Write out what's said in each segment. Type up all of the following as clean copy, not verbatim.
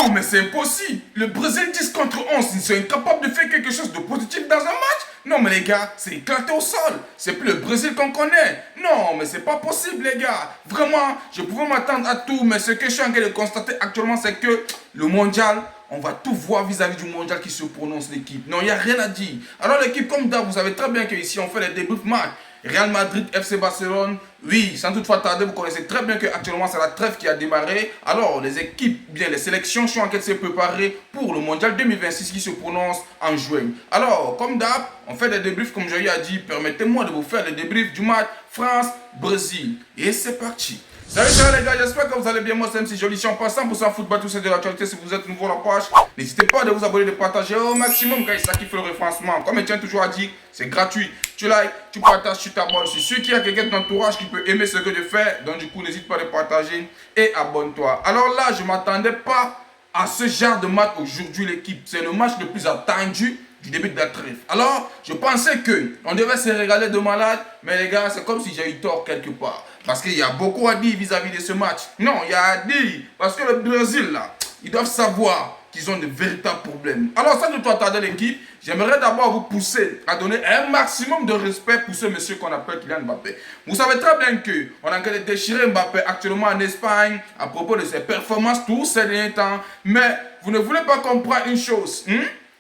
Non, mais c'est impossible. Le Brésil 10 contre 11, ils sont incapables de faire quelque chose de positif dans un match. Non, mais les gars, c'est éclaté au sol. C'est plus le Brésil qu'on connaît. Non, mais c'est pas possible, les gars. Vraiment, je pouvais m'attendre à tout, mais ce que je suis en train de constater actuellement, c'est que le mondial, on va tout voir vis-à-vis du mondial qui se prononce l'équipe. Non, il n'y a rien à dire. Alors l'équipe, comme d'hab, vous savez très bien qu'ici, on fait les débriefs match. Real Madrid, FC Barcelone, oui, sans toutefois tarder, vous connaissez très bien qu'actuellement c'est la trêve qui a démarré. Alors les équipes, bien les sélections sont en train de se préparer pour le mondial 2026 qui se prononce en juin. Alors, comme d'hab, on fait des débriefs comme j'ai dit. Permettez-moi de vous faire des débriefs du match France-Brésil. Et c'est parti. Salut, salut les gars, j'espère que vous allez bien. Moi c'est MC Joli, en passant pour ça football, tout ça de l'actualité. Si vous êtes nouveau à la page, n'hésitez pas à vous abonner, de partager au maximum car ça kiffe le référencement. Comme je tiens toujours à dire, c'est gratuit. Tu likes, tu partages, tu t'abonnes. Je suis sûr qu'il y a quelqu'un de ton entourage qui peut aimer ce que je fais. Donc du coup, n'hésite pas à le partager et abonne-toi. Alors là, je ne m'attendais pas à ce genre de match aujourd'hui l'équipe. C'est le match le plus attendu du début de la trêve. Alors, je pensais qu'on devait se régaler de malade, mais les gars, c'est comme si j'ai eu tort quelque part. Parce qu'il y a beaucoup à dire vis-à-vis de ce match. Non, il y a à dire, parce que le Brésil, là, ils doivent savoir qu'ils ont de véritables problèmes. Alors, sans doute tarder l'équipe, j'aimerais d'abord vous pousser à donner un maximum de respect pour ce monsieur qu'on appelle Kylian Mbappé. Vous savez très bien qu'on a en train de déchirer Mbappé actuellement en Espagne à propos de ses performances tous ces derniers temps. Mais vous ne voulez pas comprendre une chose,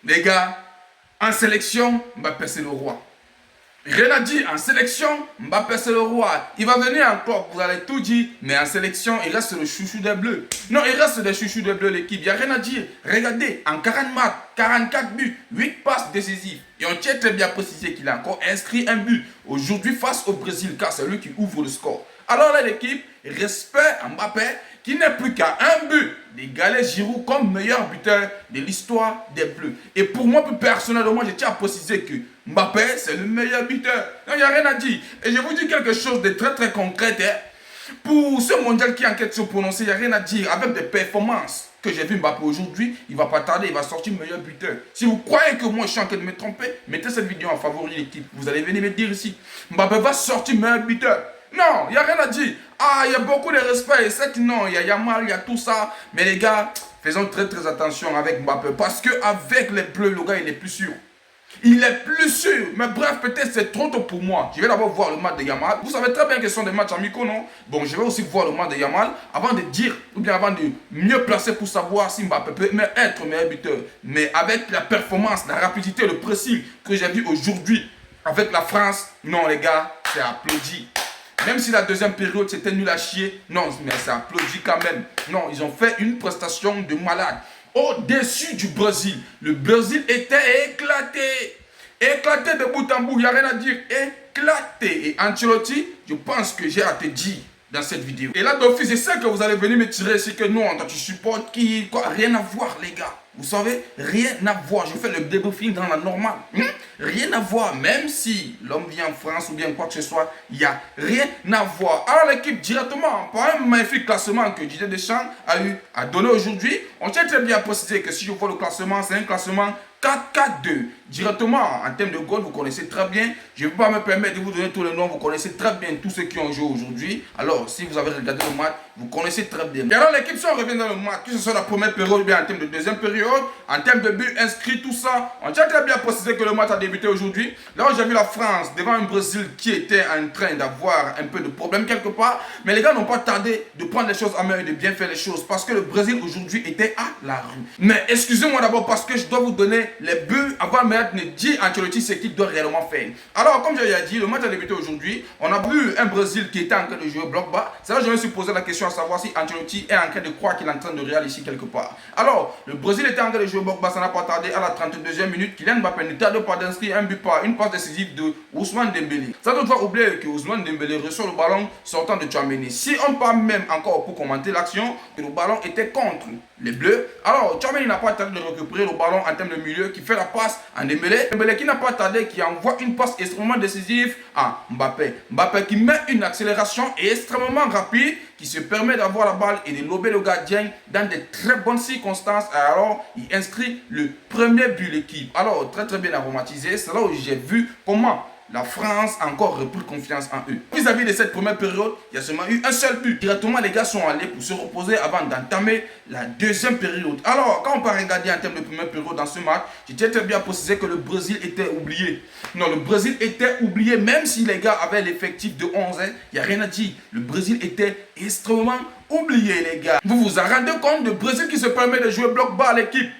les gars, en sélection, Mbappé c'est le roi. Rien à dire, en sélection, Mbappé c'est le roi. Il va venir en club, vous allez tout dire, mais en sélection, il reste le chouchou des bleus. Non, il reste des chouchous des bleus l'équipe, il n'y a rien à dire. Regardez, en 40 matchs, 44 buts, 8 passes décisives. Et on tient très bien précisé qu'il a encore inscrit un but aujourd'hui face au Brésil, car c'est lui qui ouvre le score. Alors là, l'équipe, respect à Mbappé, qui n'est plus qu'à un but d'égaler Giroud comme meilleur buteur de l'histoire des Bleus. Et pour moi, plus personnellement, je tiens à préciser que Mbappé, c'est le meilleur buteur. Il n'y a rien à dire. Et je vous dis quelque chose de très très concret. Pour ce mondial qui est en train de se prononcer, il n'y a rien à dire. Avec des performances que j'ai vu Mbappé aujourd'hui, il ne va pas tarder, il va sortir meilleur buteur. Si vous croyez que moi je suis en train de me tromper, mettez cette vidéo en favori l'équipe. Vous allez venir me dire ici, Mbappé va sortir meilleur buteur. Non, il n'y a rien à dire. Ah, il y a beaucoup de respect. Et c'est que non, il y a Yamal, il y a tout ça. Mais les gars, faisons très très attention avec Mbappé. Parce qu'avec les Bleus, le gars, il est plus sûr. Il est plus sûr. Mais bref, peut-être c'est trop tôt pour moi. Je vais d'abord voir le match de Yamal. Vous savez très bien que ce sont des matchs amicaux, non? Bon, je vais aussi voir le match de Yamal avant de dire, ou bien avant de mieux placer pour savoir si Mbappé peut être meilleur buteur. Mais avec la performance, la rapidité, le précis que j'ai vu aujourd'hui avec la France, non les gars, c'est applaudi. Même si la deuxième période c'était nul à chier, non, mais ça applaudit quand même. Non, ils ont fait une prestation de malade. Au-dessus du Brésil, le Brésil était éclaté. Éclaté de bout en bout, il n'y a rien à dire. Éclaté. Et Ancelotti, je pense que j'ai à te dire dans cette vidéo. Et là, d'office, je sais que vous allez venir me tirer ici que non, toi tu supportes qui, quoi, rien à voir les gars. Vous savez, rien à voir. Je fais le débriefing dans la normale. Rien à voir. Même si l'homme vient en France ou bien quoi que ce soit, il n'y a rien à voir. Alors l'équipe directement, par un magnifique classement que Didier Deschamps a eu à donner aujourd'hui, on tient très bien à préciser que si je vois le classement, c'est un classement 4-4-2. Directement, en termes de goal, vous connaissez très bien. Je ne vais pas me permettre de vous donner tous les noms. Vous connaissez très bien tous ceux qui ont joué aujourd'hui. Alors, si vous avez regardé le match, vous connaissez très bien. Et alors, l'équipe, si on revient dans le match, que ce soit la première période ou bien en termes de deuxième période, en termes de buts inscrits, tout ça, on tient très bien à préciser que le match a débuté aujourd'hui. Là où j'ai vu la France devant un Brésil qui était en train d'avoir un peu de problème quelque part. Mais les gars n'ont pas tardé de prendre les choses en main et de bien faire les choses. Parce que le Brésil aujourd'hui était à la rue. Mais excusez-moi d'abord parce que je dois vous donner les buts avant de dire Ancelotti ce qu'il doit réellement faire. Alors, comme j'ai dit, le match a débuté aujourd'hui. On a vu un Brésil qui était en train de jouer bloc bas. C'est là que je me suis posé la question à savoir si Ancelotti est en train de croire qu'il est en train de réaliser quelque part. Alors, le Brésil était en train de jouer bloc bas, ça n'a pas tardé à la 32e minute. Kylian Mbappé ne tarde pas d'inscrire un but par une passe décisive de Ousmane Dembélé. Ça ne doit oublier que Ousmane Dembélé reçoit le ballon sortant de Tchouaméni. Si on parle même encore pour commenter l'action, que le ballon était contre les Bleus. Alors, Tchouaméni n'a pas tardé de récupérer le ballon en termes de milieu qui fait la passe à Dembélé. Dembélé qui n'a pas tardé, qui envoie une passe extrêmement décisive à Mbappé. Mbappé qui met une accélération extrêmement rapide, qui se permet d'avoir la balle et de lober le gardien dans de très bonnes circonstances. Alors, il inscrit le premier but de l'équipe. Alors, très très bien aromatisé. C'est là où j'ai vu comment la France a encore repris confiance en eux. Vis-à-vis de cette première période, il y a seulement eu un seul but. Directement, les gars sont allés pour se reposer avant d'entamer la deuxième période. Alors, quand on peut regarder en termes de première période dans ce match, j'ai très bien précisé que le Brésil était oublié. Non, le Brésil était oublié, même si les gars avaient l'effectif de 11, il n'y a rien à dire. Le Brésil était extrêmement oublié, les gars. Vous vous en rendez compte, le Brésil qui se permet de jouer bloc bas à l'équipe.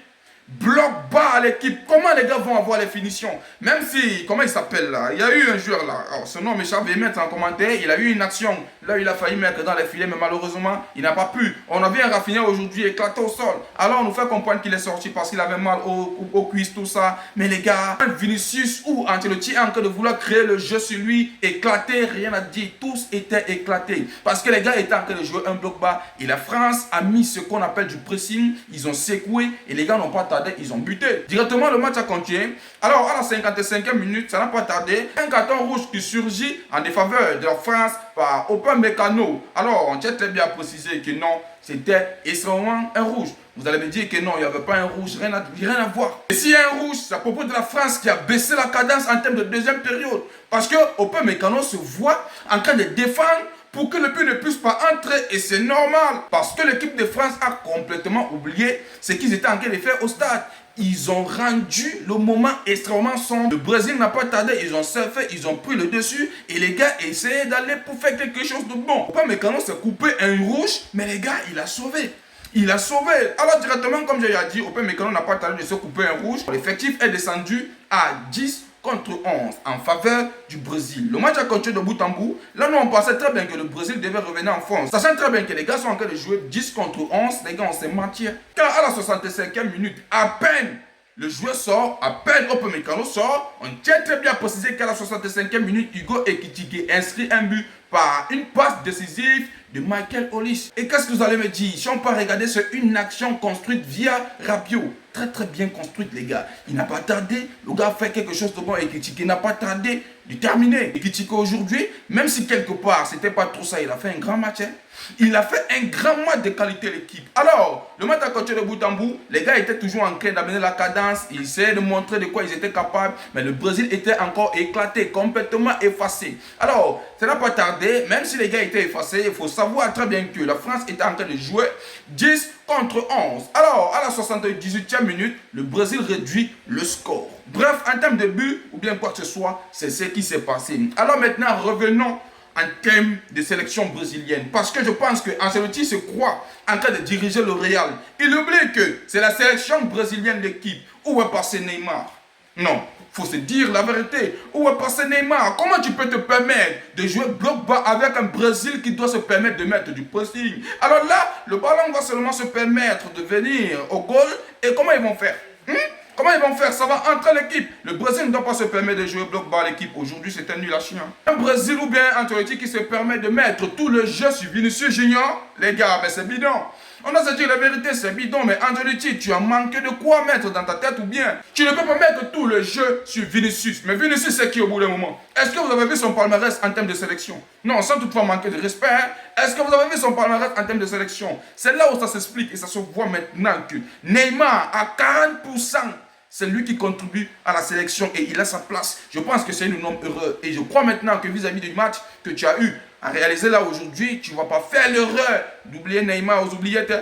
Bloc bas à l'équipe. Comment les gars vont avoir les finitions? Même si, comment il s'appelle là? Il y a eu un joueur là. Oh, son nom m'échappe, je vais mettre en commentaire. Il a eu une action. Là, il a failli mettre dans les filets, mais malheureusement, il n'a pas pu. On a vu un Rafinha aujourd'hui éclaté au sol. Alors, on nous fait comprendre qu'il est sorti parce qu'il avait mal aux cuisses, tout ça. Mais les gars, Vinicius ou Ancelotti en train de vouloir créer le jeu sur lui, éclaté, rien à dire. Tous étaient éclatés. Parce que les gars étaient en train de jouer un bloc bas. Et la France a mis ce qu'on appelle du pressing. Ils ont secoué et les gars n'ont pas tardé. Ils ont buté. Directement, le match a continué. Alors, à la 55e minute, ça n'a pas tardé. Un carton rouge qui surgit en défaveur de la France par Upamecano. Alors, on tient très bien à préciser que non, c'était extrêmement un rouge. Vous allez me dire que non, il n'y avait pas un rouge, rien à voir. Et s'il y a un rouge, c'est à propos de la France qui a baissé la cadence en termes de deuxième période. Parce que Upamecano se voit en train de défendre pour que le but ne puisse pas entrer, et c'est normal. Parce que l'équipe de France a complètement oublié ce qu'ils étaient en train de faire au stade. Ils ont rendu le moment extrêmement sombre. Le Brésil n'a pas tardé, ils ont surfé, ils ont pris le dessus. Et les gars essayaient d'aller pour faire quelque chose de bon. Upamecano s'est coupé un rouge, mais les gars, il a sauvé. Il a sauvé. Alors directement, comme j'ai dit, Upamecano n'a pas tardé de se couper un rouge. L'effectif est descendu à 10 contre 11 en faveur du Brésil. Le match a continué de bout en bout. Là, nous, on pensait très bien que le Brésil devait revenir en force. Sachant très bien que les gars sont en train de jouer 10 contre 11. Les gars, on s'est menti. Car à la 65e minute, à peine le joueur sort, à peine Upamecano sort, on tient très bien à préciser qu'à la 65e minute, Hugo Ekitike inscrit un but par une passe décisive de Michael Olise. Et qu'est-ce que vous allez me dire? Si on peut regarder, c'est une action construite via Rabiot. Très bien construite, les gars. Il n'a pas tardé. Le gars a fait quelque chose de bon et Ekitike n'a pas tardé de terminer. Ekitike aujourd'hui, même si quelque part c'était pas trop ça, il a fait un grand match. Il a fait un grand match de qualité l'équipe. Alors, le match a continué de bout en bout. Les gars étaient toujours en train d'amener la cadence. Ils essayaient de montrer de quoi ils étaient capables. Mais le Brésil était encore éclaté, complètement effacé. Alors, ça n'a pas tardé. Même si les gars étaient effacés, il faut savoir très bien que la France était en train de jouer 10 contre 11. Alors, à la 78e minute, le Brésil réduit le score. Bref, en termes de but, ou bien quoi que ce soit, c'est ce qui s'est passé. Alors maintenant, revenons en termes de sélection brésilienne. Parce que je pense que Ancelotti se croit en train de diriger le Real. Il oublie que c'est la sélection brésilienne d'équipe. Où est passé Neymar? Non, faut se dire la vérité. Où est passé Neymar? Comment tu peux te permettre de jouer bloc bas avec un Brésil qui doit se permettre de mettre du pressing? Alors là, le ballon va seulement se permettre de venir au goal. Et comment ils vont faire? Comment ils vont faire? Ça va entrer l'équipe. Le Brésil ne doit pas se permettre de jouer bloc bas à l'équipe. Aujourd'hui, c'est un nul à chien. Un Brésil ou bien Ancelotti qui se permet de mettre tout le jeu sur Vinicius Junior. Les gars, mais c'est bidon. On a se dire la vérité, c'est bidon. Mais Ancelotti, tu as manqué de quoi mettre dans ta tête ou bien tu ne peux pas mettre tout le jeu sur Vinicius. Mais Vinicius, c'est qui au bout d'un moment? Est-ce que vous avez vu son palmarès en termes de sélection? Non, sans toutefois manquer de respect. Est-ce que vous avez vu son palmarès en termes de sélection? C'est là où ça s'explique et ça se voit maintenant que Neymar à 40%. C'est lui qui contribue à la sélection et il a sa place. Je pense que c'est un homme heureux. Et je crois maintenant que vis-à-vis du match que tu as eu à réaliser là aujourd'hui, tu ne vas pas faire l'erreur d'oublier Neymar aux oubliettes.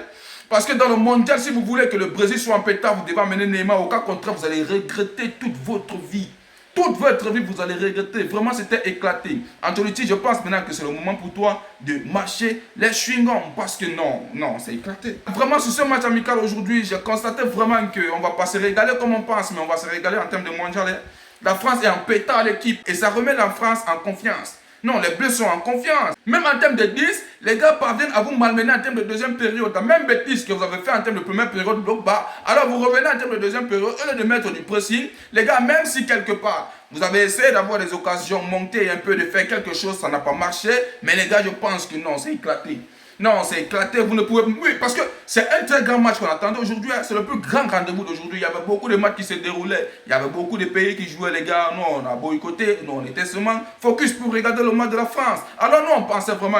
Parce que dans le mondial, si vous voulez que le Brésil soit en pétard, vous devez amener Neymar. Au cas contraire, vous allez regretter toute votre vie. Toute votre vie, vous allez regretter. Vraiment, c'était éclaté. Ancelotti, je pense maintenant que c'est le moment pour toi de marcher les chewing-gums. Parce que non, c'est éclaté. Vraiment, sur ce match amical aujourd'hui, j'ai constaté vraiment qu'on ne va pas se régaler comme on pense, mais on va se régaler en termes de mondial. La France est en pétard l'équipe et ça remet la France en confiance. Non, les Bleus sont en confiance. Même en termes de 10, les gars parviennent à vous malmener en termes de deuxième période. La même bêtise que vous avez fait en termes de première période bloc bas. Alors vous revenez en termes de deuxième période, au lieu de mettre du pressing. Les gars, même si quelque part, vous avez essayé d'avoir des occasions, monter un peu, de faire quelque chose, ça n'a pas marché. Mais les gars, je pense que non, c'est éclaté. Non, c'est éclaté, vous ne pouvez... Oui, parce que c'est un très grand match qu'on attendait aujourd'hui. C'est le plus grand rendez-vous d'aujourd'hui. Il y avait beaucoup de matchs qui se déroulaient. Il y avait beaucoup de pays qui jouaient, les gars. Nous, on a boycotté. Nous, on était seulement focus pour regarder le match de la France. Alors nous, on pensait vraiment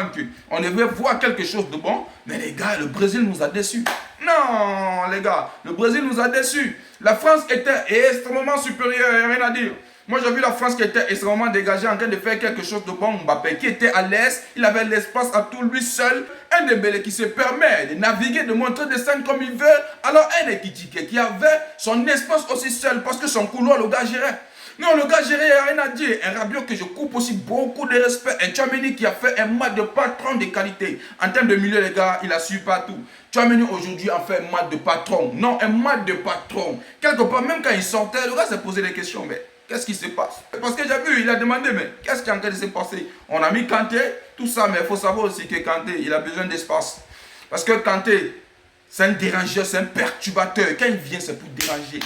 qu'on devait voir quelque chose de bon. Mais les gars, le Brésil nous a déçus. Non, les gars, le Brésil nous a déçus. La France était extrêmement supérieure, il n'y a rien à dire. Moi, j'ai vu la France qui était extrêmement dégagée, en train de faire quelque chose de bon. Mbappé qui était à l'aise, il avait l'espace à tout lui seul. Un Dembélé qui se permet de naviguer, de montrer des scènes comme il veut. Alors un Ekitike qui avait son espace aussi seul parce que son couloir, le gars gérait. Non, le gars géré, il n'y a rien à dire. Un Rabiot que je coupe aussi beaucoup de respect. Un Tchouaméni qui a fait un match de patron de qualité. En termes de milieu, les gars, il a su partout. Tchouaméni aujourd'hui a fait un match de patron. Non, un match de patron. Quelque part, même quand il sortait, le gars s'est posé des questions. Mais qu'est-ce qui se passe? Parce que j'ai vu, il a demandé, mais qu'est-ce qui est en train de se passer? On a mis Kanté, tout ça, mais il faut savoir aussi que Kanté, il a besoin d'espace. Parce que Kanté, c'est un dérangeur, c'est un perturbateur. Quand il vient, c'est pour déranger.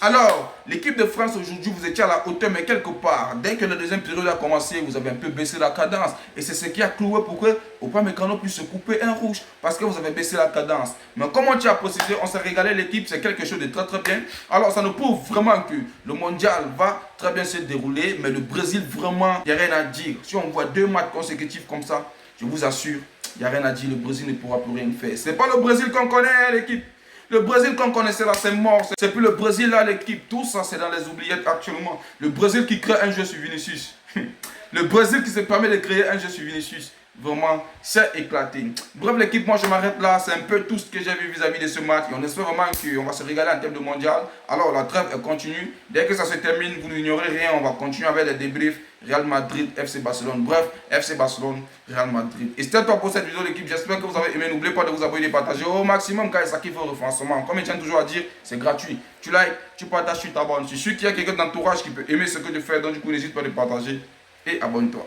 Alors, l'équipe de France aujourd'hui, vous étiez à la hauteur, mais quelque part, dès que la deuxième période a commencé, vous avez un peu baissé la cadence. Et c'est ce qui a cloué pour que Upamecano puisse se couper un rouge, parce que vous avez baissé la cadence. Mais comme on tient à préciser, on s'est régalé, l'équipe, c'est quelque chose de très très bien. Alors, ça nous prouve vraiment que le mondial va très bien se dérouler, mais le Brésil, vraiment, il n'y a rien à dire. Si on voit 2 matchs consécutifs comme ça, je vous assure, il n'y a rien à dire, le Brésil ne pourra plus rien faire. Ce n'est pas le Brésil qu'on connaît, l'équipe. Le Brésil qu'on connaissait là, c'est mort. C'est plus le Brésil là, l'équipe. Tout ça, c'est dans les oubliettes actuellement. Le Brésil qui crée un jeu sur Vinicius. Le Brésil qui se permet de créer un jeu sur Vinicius. Vraiment, c'est éclaté. Bref, l'équipe, moi je m'arrête là. C'est un peu tout ce que j'ai vu vis-à-vis de ce match. Et on espère vraiment qu'on va se régaler en termes de mondial. Alors, la trêve continue. Dès que ça se termine, vous n'ignorez rien. On va continuer avec les débriefs. Real Madrid, FC Barcelone. Bref, FC Barcelone, Real Madrid. Et c'était tout pour cette vidéo, l'équipe. J'espère que vous avez aimé. N'oubliez pas de vous abonner et de partager au maximum car ça qui fait au référencement. Comme je tiens toujours à dire, c'est gratuit. Tu likes, tu partages, tu t'abonnes. Je suis sûr qu'il y a quelqu'un d'entourage qui peut aimer ce que je fais. Donc, du coup, n'hésite pas à le partager et abonne-toi.